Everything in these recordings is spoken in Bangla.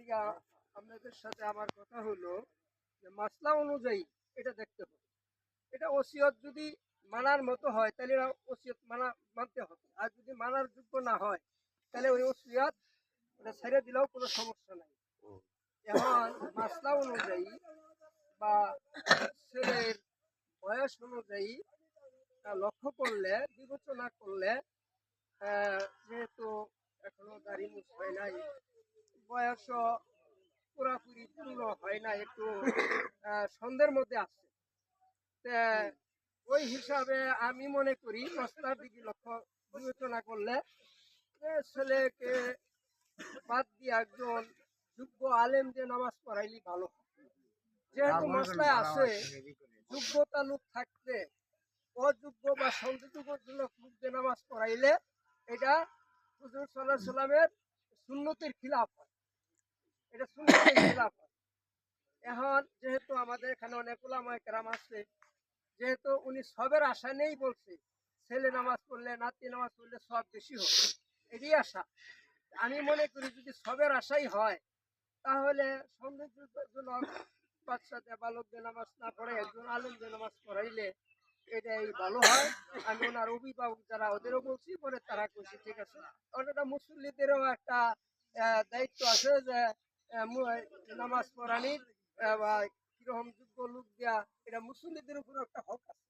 লিগা আপনাদের সাথে আমার কথা হলো যে মাসলা অনুযায়ী এটা দেখতে হবে। এটা ওসিয়ত যদি মানার মতো হয় তাহলে ওসিয়ত মানতে হবে, আর যদি মানার যোগ্য না হয় তাহলে ওই ওসিয়ত ওটা ছেড়ে দিলেও কোনো সমস্যা নাই। এখন মাসলা অনুযায়ী বা ছেলের বয়স অনুযায়ী লক্ষ্য করলে, বিবেচনা করলে, যেহেতু এখনো দাড়ি মুছ হয় নাই, বয়সও পুরাপুরি পূর্ণ হয় না, একটু সন্ধ্যের মধ্যে আছে, ওই হিসাবে আমি মনে করি মশলার দিকে লক্ষ্য বিবেচনা করলে ছেলেকে বাদ দিয়ে একজন যোগ্য আলেম দিয়ে নামাজ পড়াইলে ভালো। যেহেতু মশলায় আছে যোগ্যতা লোক থাকতে অযোগ্য বা সন্দেহজনক লোক দিয়ে নামাজ পড়াইলে এটা হুজুর সাল্লাল্লাহু আলাইহি সাল্লামের সুন্নতের খিলাফ হয়, এটা সুন্নতের খিলাফ হয়। এখন যেহেতু আমাদের এখানে অনেক উলামায়ে কেরাম আছে, যেহেতু উনি সবের আশা নেই বলছে, ছেলে নামাজ পড়লে নাতি নামাজ পড়লে সব বেশি হবে, এটাই আশা। আমি মনে করি যদি সবের আশাই হয় তাহলে সন্দেহজনক বাচ্চাদের বালকদের নামাজ না পড়ে একজন আলেমদের নামাজ পড়াইলে এটাই ভালো হয়। আমি ওনার অভিভাবক যারা ওদেরও বলছি, পরে তারা কইছি ঠিক আছে। অনেকটা মুসল্লিদেরও একটা দায়িত্ব আছে যে নামাজ পড়ানির বা কিরকম যোগ্য লোক দেওয়া, এটা মুসল্লিদের উপর একটা হক আছে।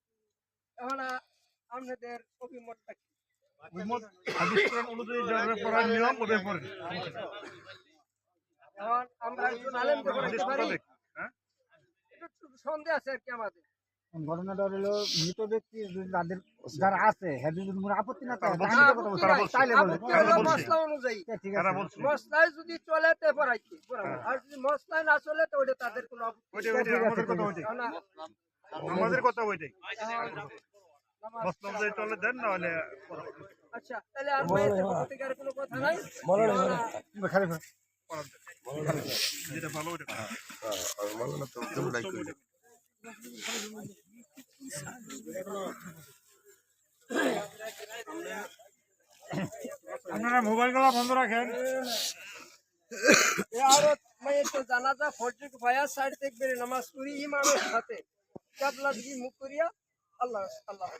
এখন আপনাদের অভিমতটা কি? এখন আমরা একজন আলেমকে পড়াইতে পারি, সন্দেহ আছে আর কি আমাদের। ঘটনাটা হলো মৃত ব্যক্তি যাদের যারা আছে আপত্তি না মশলা অনুযায়ী মশলায় যদি চলে তো পড়াইতে, আর যদি মশলায় না চলে তো ওটা তাদের কোনো আমাদের কথা ওইটাই চলে দেন না হলে। আচ্ছা তাহলে আর কোনো কথা নাই, যেটা ভালো ওইটা আপনারা মোবাইল গুলো বন্ধ রাখেন। জানাজা ফজর ভাইয়া সাইড দেখবেন নামাজ পড়ি ইমামের সাথে, কাবলা দিকে মুখ করিয়া। আল্লাহ আল্লাহ।